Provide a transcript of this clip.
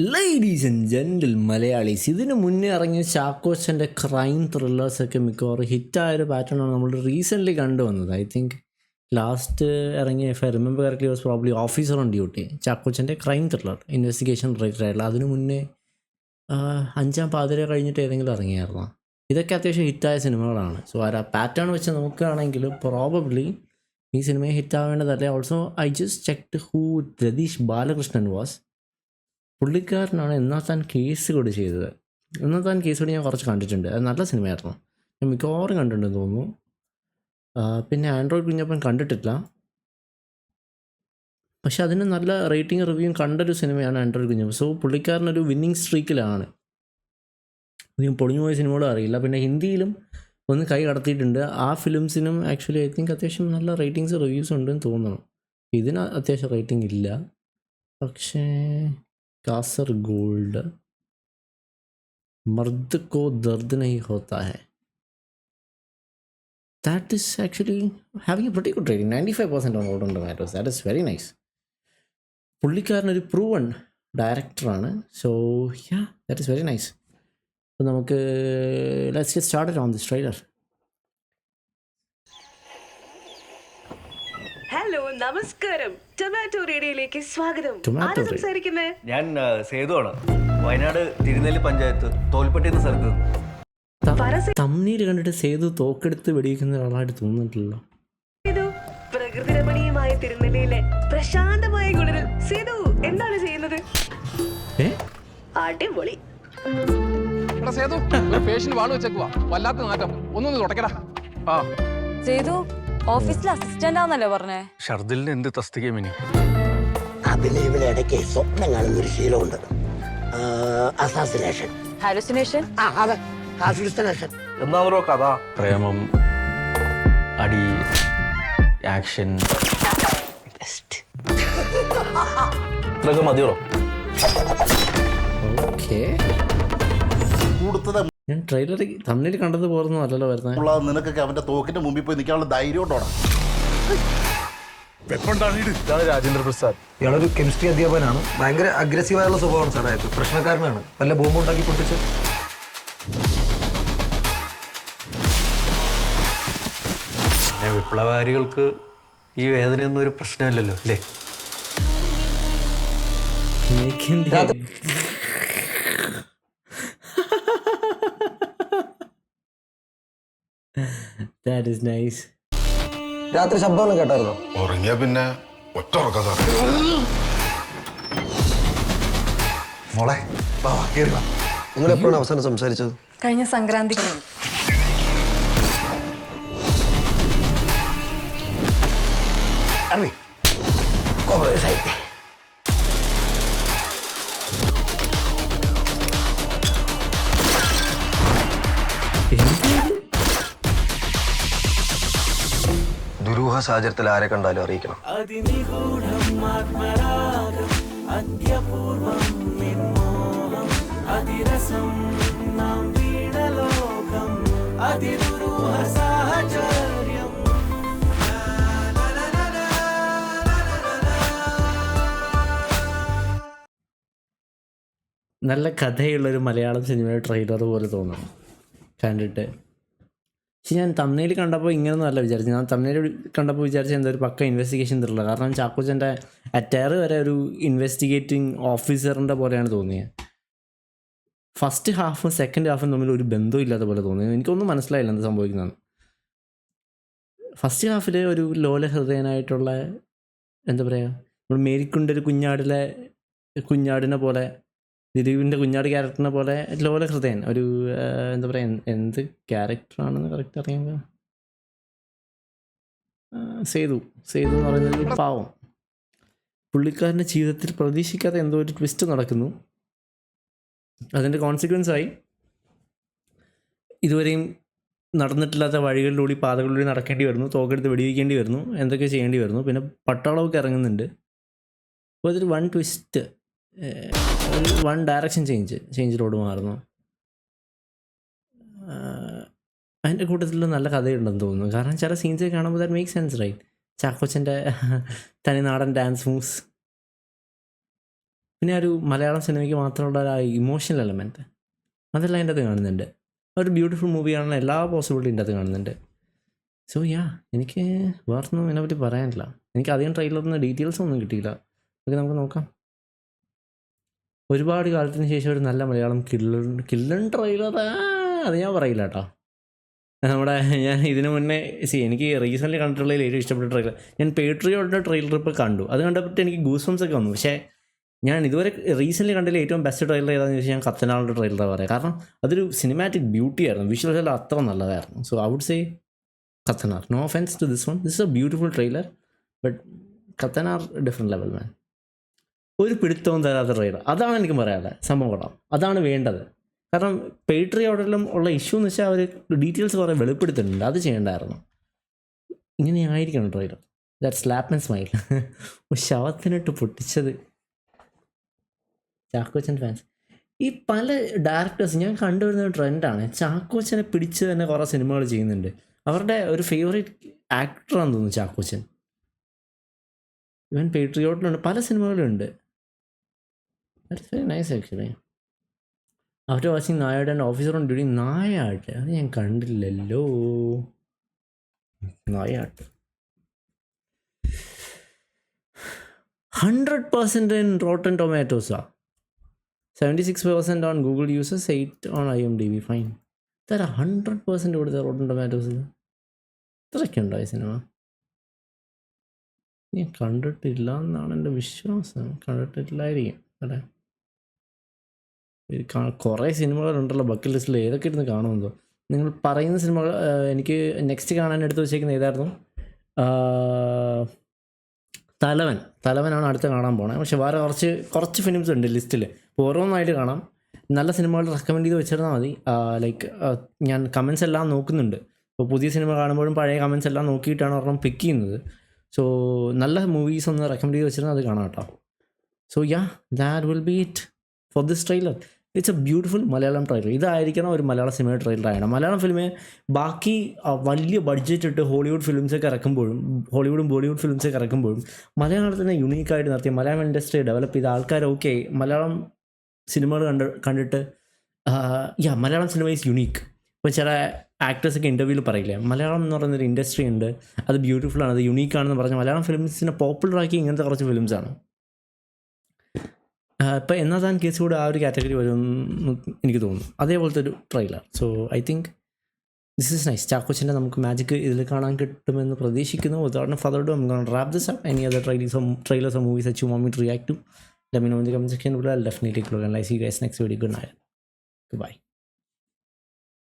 Ladies and gentle Malayalees, ഇതിന് മുന്നേ ഇറങ്ങിയ ചാക്കോച്ചൻ്റെ ക്രൈം ത്രില്ലേഴ്സൊക്കെ മിക്കവാറും ഹിറ്റായൊരു പാറ്റേണാണ് നമ്മൾ റീസെൻ്റ്ലി കണ്ടുവന്നത്. ഐ തിങ്ക് ലാസ്റ്റ് ഇറങ്ങിയ, if I remember correctly, was probably officer on duty, ചാക്കോച്ചൻ്റെ ക്രൈം ത്രില്ലർ ഇൻവെസ്റ്റിഗേഷൻ റിലേറ്റഡ് ആയിട്ടുള്ള. അതിനു മുന്നേ അഞ്ചാം പാതിര കഴിഞ്ഞിട്ട് ഏതെങ്കിലും ഇറങ്ങിയായിരുന്നു. ഇതൊക്കെ അത്യാവശ്യം ഹിറ്റായ സിനിമകളാണ്. സോ ആ പാറ്റേൺ വെച്ച് നോക്കുകയാണെങ്കിൽ പ്രോബബ്ലി ഈ സിനിമയെ ഹിറ്റാവേണ്ടതല്ലേ. Also I just checked who Rathish Balakrishnan was. പുള്ളിക്കാരനാണ് എന്നാത്താൻ കേസ് കൂടി ചെയ്തത്. എന്നാത്താൻ കേസ് കൂടി ഞാൻ കുറച്ച് കണ്ടിട്ടുണ്ട്. അത് നല്ല സിനിമയായിരുന്നു, ഞാൻ മിക്കവാറും കണ്ടിട്ടുണ്ടെന്ന് തോന്നുന്നു. പിന്നെ ആൻഡ്രോയിഡ് കുഞ്ഞപ്പൻ കണ്ടിട്ടില്ല, പക്ഷെ അതിന് നല്ല റേറ്റിംഗ് റിവ്യൂവും കണ്ടൊരു സിനിമയാണ് ആൻഡ്രോയിഡ് കുഞ്ഞപ്പൻ. സോ പുള്ളിക്കാരനൊരു വിന്നിങ് സ്ട്രീക്കിലാണ്. അധികം പൊളിഞ്ഞു പോയ സിനിമകളും അറിയില്ല. പിന്നെ ഹിന്ദിയിലും ഒന്ന് കൈ കടത്തിയിട്ടുണ്ട്. ആ ഫിലിംസിനും ആക്ച്വലി ഐ തിങ്ക് അത്യാവശ്യം നല്ല റേറ്റിങ്സ് റിവ്യൂസ് ഉണ്ടെന്ന് തോന്നണം. ഇതിന് അത്യാവശ്യം റേറ്റിംഗ് ഇല്ല. പക്ഷേ Kasargold Mard Ko Dard Nahi Hota Hai, that is actually having a pretty good rating, 95% on rotten tomatoes. That is very nice. പുള്ളിക്കാരനൊരു പ്രൂവൺ ഡയറക്ടറാണ്. So yeah, that is very nice. അപ്പോൾ നമുക്ക് let's get started on this trailer. Hello, നമസ്കാരം. ടൊമാറ്റോ റേഡിയോയിലേക്ക് സ്വാഗതം. Tomato ആരാ സംസാരിക്കുന്നേ? ഞാൻ സേതുവാണ്, വയനാട് തിരുനെല്ലി പഞ്ചായത്ത് തോൽപ്പെട്ടി എന്ന സ്ഥലത്ത്. തമ്മിൽ കണ്ടിട്ട് സേതു തോക്കെടുത്ത് വെടിയിക്കുന്ന ഒരാളായിട്ട് തോന്നിട്ടില്ലല്ലോ. സേതു, പ്രകൃതി രമണീയമായ തിരുനെല്ലിയിലെ പ്രശാന്തമായ കുളിരിൽ സേതു എന്താണ് ചെയ്യുന്നത്? അടിപൊളി. സേതു, പേഷ്യന്റ് വാള് വെച്ചേക്കുവാ, വല്ലാത്ത നാറ്റം, ഒന്നൊന്ന് തുടക്കടാ. ആ സേതു ഓഫീസിൽ അസിസ്റ്റന്റ് ആണെന്നല്ലേ പറഞ്ഞേ? ഷർദിലിന് എന്ത് തസ്തികയും ഇനി? അഭിനയിലെ ഇടയ്ക്ക് സ്വപ്നം കാണുന്നൊരു ശീലമുണ്ട്. അസാസിനേഷൻ. ഹാലുസിനേഷൻ? അതെ, ഹാലുസിനേഷൻ. എന്താണോ കഥ? പ്രേമം, അടി, ആക്ഷൻ, ഇതൊക്കെ മതിയോ? ഓക്കെ, കൂടുതൽ ഞാൻ ട്രെയിലർ തമ്മിൽ കണ്ടത് പോലൊന്നും അല്ലല്ലോ വരുന്നത്. നിനക്കൊക്കെ അവന്റെ തോക്കിന്റെ മുമ്പിൽ പോയി നിൽക്കാനുള്ള ധൈര്യം ഉണ്ടോടാ? ഇതാണ് രാജേന്ദ്ര പ്രസാദ്. ഇയാളൊരു കെമിസ്ട്രി അധ്യാപകനാണ്. ഭയങ്കര അഗ്രസീവായുള്ള സ്വഭാവമാണ് സാറേ. പ്രശ്നക്കാരനാണ്. വല്ല ബോംബ് ഉണ്ടാക്കി പൊട്ടിച്ച്. പിന്നെ വിപ്ലവകാരികൾക്ക് ഈ വേദനയൊന്നും ഒരു പ്രശ്നമല്ലല്ലോ അല്ലേ? That is nice. രാത്രി ശബ്ദമൊന്നും കേട്ടായിരുന്നോ? ഉറങ്ങിയ പിന്നെ ഒറ്റ ഉറക്കം സാർ. മോളെ നിങ്ങൾ എപ്പോഴാണ് അവസാനം സംസാരിച്ചത്? കഴിഞ്ഞ സംക്രാന്തിക്ക്. ദുരൂഹ സാഹചര്യത്തിൽ ആരെ കണ്ടാലും അറിയിക്കണം. നല്ല കഥയുള്ളൊരു മലയാളം സിനിമയുടെ ട്രെയിലർ പോലെ തോന്നണം കണ്ടിട്ട്. പക്ഷെ ഞാൻ തമിഴിൽ കണ്ടപ്പോൾ ഇങ്ങനെയൊന്നും അല്ല വിചാരിച്ചത്. ഞാൻ തമിഴിൽ കണ്ടപ്പോൾ വിചാരിച്ചത് എന്താ ഒരു പക്ക ഇൻവെസ്റ്റിഗേഷൻ ത്രില്ലർ. കാരണം ചാക്കോച്ചൻ്റെ അറ്റയർ വരെ ഒരു ഇൻവെസ്റ്റിഗേറ്റിംഗ് ഓഫീസറിൻ്റെ പോലെയാണ് തോന്നിയത്. ഫസ്റ്റ് ഹാഫും സെക്കൻഡ് ഹാഫും തമ്മിൽ ഒരു ബന്ധവും ഇല്ലാത്ത പോലെ തോന്നിയത്. എനിക്കൊന്നും മനസ്സിലായില്ല എന്താ സംഭവിക്കുന്നത്. ഫസ്റ്റ് ഹാഫിൽ ഒരു ലോലഹൃദയനായിട്ടുള്ള, എന്താ പറയുക, നമ്മൾ മേരിക്കുണ്ടൊരു കുഞ്ഞാടിനെ പോലെ, ദിലീപിൻ്റെ കുഞ്ഞാട് ക്യാരക്ടറിനെ പോലെ ലോലഹൃദയൻ ഒരു, എന്താ പറയുക, എന്ത് ക്യാരക്ടറാണെന്ന് കറക്റ്റ് അറിയുമ്പോൾ സേതു എന്ന് പറയുന്നത് ഒരു പാവം. പുള്ളിക്കാരൻ്റെ ജീവിതത്തിൽ പ്രതീക്ഷിക്കാതെ എന്തോ ഒരു ട്വിസ്റ്റ് നടക്കുന്നു. അതിൻ്റെ കോൺസിക്വൻസായി ഇതുവരെയും നടന്നിട്ടില്ലാത്ത വഴികളിലൂടെ, പാതകളിലൂടെ നടക്കേണ്ടി വരുന്നു, തോക്കെടുത്ത് വെടിവെക്കേണ്ടി വരുന്നു, എന്തൊക്കെ ചെയ്യേണ്ടി വരുന്നു. പിന്നെ പട്ടാളമൊക്കെ ഇറങ്ങുന്നുണ്ട്. അപ്പോൾ അതൊരു വൺ ട്വിസ്റ്റ്, ഒരു വൺ ഡയറക്ഷൻ ചേഞ്ചിലോട് മാറുന്നു. അതിൻ്റെ കൂട്ടത്തിൽ നല്ല കഥയുണ്ടെന്ന് തോന്നുന്നു. കാരണം ചില സീൻസ് കാണുമ്പോൾ ദാറ്റ് മേക്ക് സെൻസ്, റൈറ്റ്? ചാക്കോച്ചൻ്റെ തനിനാടൻ ഡാൻസ് മൂവ്സ്, പിന്നെ ഒരു മലയാളം സിനിമയ്ക്ക് മാത്രമുള്ള ഒരു ഇമോഷണൽ എലമെൻറ്റ് അതെല്ലാം അതിൻ്റെ അകത്ത് കാണുന്നുണ്ട്. ഒരു ബ്യൂട്ടിഫുൾ മൂവിയാണെന്ന് എല്ലാ പോസിബിലിറ്റി ഇതിൻ്റെ അകത്ത് കാണുന്നുണ്ട്. സോ എനിക്ക് വേറൊന്നും ഇതിനെപ്പറ്റി പറയാനില്ല. എനിക്ക് അധികം ട്രെയിലറിന് ഡീറ്റെയിൽസ് ഒന്നും കിട്ടിയില്ല. ഓക്കെ, നമുക്ക് നോക്കാം. ഒരുപാട് കാലത്തിന് ശേഷം ഒരു നല്ല മലയാളം കില്ലൺ ട്രെയിലർ അത് ഞാൻ പറയില്ല കേട്ടോ. ഞാൻ ഇതിനു മുന്നേ എനിക്ക് റീസെൻ്റ്ലി കണ്ടിട്ടുള്ളതിൽ ഏറ്റവും ഇഷ്ടപ്പെട്ട ട്രെയിലർ ഞാൻ പേട്രിയോട്ടിൻ്റെ ട്രെയിലർ ഇപ്പോൾ കണ്ടു. അത് കണ്ടപ്പോൾ എനിക്ക് ഗൂസ്ബംസ് ഒക്കെ വന്നു. പക്ഷേ ഞാൻ ഇതുവരെ റീസെൻ്റ്ലി കണ്ടതിൽ ഏറ്റവും ബെസ്റ്റ് ട്രെയിലർ ഏതാണെന്ന് ചോദിച്ചാൽ ഞാൻ കത്തനാളുടെ ട്രെയിലർ പറയാം. കാരണം അതൊരു സിനിമാറ്റിക് ബ്യൂട്ടി ആയിരുന്നു, വിഷ്വൽസ് എല്ലാം അത്ര നല്ലതായിരുന്നു. So I would say Kathanar. No offence to this one, this is a beautiful trailer, but Kathanar different level man. ഒരു പിടുത്തവും തരാത്ത ട്രെയിലർ, അതാണ് എനിക്ക് പറയാനുള്ളത്. സംഭവം കൊള്ളാം, അതാണ് വേണ്ടത്. കാരണം പേട്രിയോട്ടിലും ഉള്ള ഇഷ്യൂ എന്ന് വെച്ചാൽ അവർ ഡീറ്റെയിൽസ് കുറേ വെളിപ്പെടുത്തുന്നുണ്ട്, അത് ചെയ്യേണ്ടായിരുന്നു. ഇങ്ങനെ ആയിരിക്കണം trailer. That slap and smile. ശവത്തിനിട്ട് പൊട്ടിച്ചത് ചാക്കോച്ചൻ ഫാൻസ്. ഈ പല ഡയറക്ടേഴ്സ് ഞാൻ കണ്ടുവരുന്ന ഒരു ട്രെൻഡാണ്, ചാക്കോച്ചനെ പിടിച്ച് തന്നെ കുറേ സിനിമകൾ ചെയ്യുന്നുണ്ട്. അവരുടെ ഒരു ഫേവറേറ്റ് ആക്ടറാണെന്ന് തോന്നുന്നു ചാക്കോച്ചൻ. ഇവൻ പേട്രിയോട്ടിലുണ്ട്, പല സിനിമകളുണ്ട്. That's very nice actually. After watching Nayattu and officer on duty. Nayattu അത് ഞാൻ കണ്ടില്ലല്ലോ. നായാട്ട് 100% in Rotten Tomatoes. 76% on Google users, 8 on IMDb. Fine. There are 100% കൊടുത്ത Rotten Tomatoes. ഇത്രയൊക്കെ ഉണ്ടോ ഈ സിനിമ? ഞാൻ കണ്ടിട്ടില്ല എന്നാണ് എൻ്റെ വിശ്വാസം. കണ്ടിട്ടില്ലായിരിക്കും അല്ലേ? കുറേ സിനിമകളുണ്ടല്ലോ ബക്കറ്റ് ലിസ്റ്റിൽ, ഏതൊക്കെ ഇരുന്ന് കാണുമെന്തോ. നിങ്ങൾ പറയുന്ന സിനിമകൾ എനിക്ക് നെക്സ്റ്റ് കാണാൻ എടുത്ത് വെച്ചേക്കുന്നത് ഏതായിരുന്നു? തലവനാണ് അടുത്ത് കാണാൻ പോണേ. പക്ഷെ വേറെ കുറച്ച് ഫിലിംസ് ഉണ്ട് ലിസ്റ്റിൽ. ഓരോന്നായിട്ട് കാണാം. നല്ല സിനിമകൾ റെക്കമെൻഡ് ചെയ്ത് വെച്ചിരുന്നാൽ മതി. ലൈക്ക് ഞാൻ കമൻസ് എല്ലാം നോക്കുന്നുണ്ട്. ഇപ്പോൾ പുതിയ സിനിമ കാണുമ്പോഴും പഴയ കമൻസ് എല്ലാം നോക്കിയിട്ടാണ് ഒരെണ്ണം പിക്ക് ചെയ്യുന്നത്. സോ നല്ല മൂവീസ് ഒന്ന് റെക്കമെൻഡ് ചെയ്ത് വെച്ചിരുന്നാൽ അത് കാണാം കേട്ടോ. So that will be it for this trailer. It's A beautiful Malayalam trailer. ഇതായിരിക്കണം ഒരു മലയാള സിനിമയുടെ ട്രെയിലർ ആയണം. മലയാളം ഫിലിമ് ബാക്കി വലിയ ബഡ്ജറ്റ് ഇട്ട് ഹോളിവുഡ് ഫിലിംസൊക്കെ ഇറക്കുമ്പോഴും, ഹോളിവുഡും ബോളിവുഡ് ഫിലിംസൊക്കെ ഇറക്കുമ്പോഴും മലയാളത്തിനെ യുണീക്കായിട്ട് നടത്തി മലയാളം ഇൻഡസ്ട്രി ഡെവലപ്പ് ചെയ്ത ആൾക്കാർ ഓക്കെ മലയാളം സിനിമകൾ കണ്ടിട്ട് മലയാളം സിനിമ ഈസ് യുണീക്ക്. ഇപ്പോൾ ചില ആക്ടേഴ്സൊക്കെ ഇൻ്റർവ്യൂവിൽ പറയില്ലേ, മലയാളം എന്ന് പറയുന്നൊരു ഇൻഡസ്ട്രി ഉണ്ട്, അത് ബ്യൂട്ടിഫുള്ളാണ്, അത് യുണീക്കാണെന്ന് പറഞ്ഞ് മലയാളം ഫിലിംസിനെ പോപ്പുലറാക്കി ഇങ്ങനത്തെ കുറച്ച് ഫിലിംസാണ്. ഇപ്പോൾ എന്നതാൻ കേസ് കൂടെ ആ ഒരു കാറ്റഗറി വരുമെന്ന് എനിക്ക് തോന്നുന്നു. അതേപോലത്തെ ഒരു trailer. So I think this is nice. ചാക്കോച്ചൻ്റെ നമുക്ക് മാജിക് ഇതിൽ കാണാൻ കിട്ടുമെന്ന് പ്രതീക്ഷിക്കുന്നു. Without further do I am gonna wrap this up. Any other trailers or movies that you want me to react to, let me know in the comment section below. I'll definitely click and see you guys next video. Good night. Goodbye.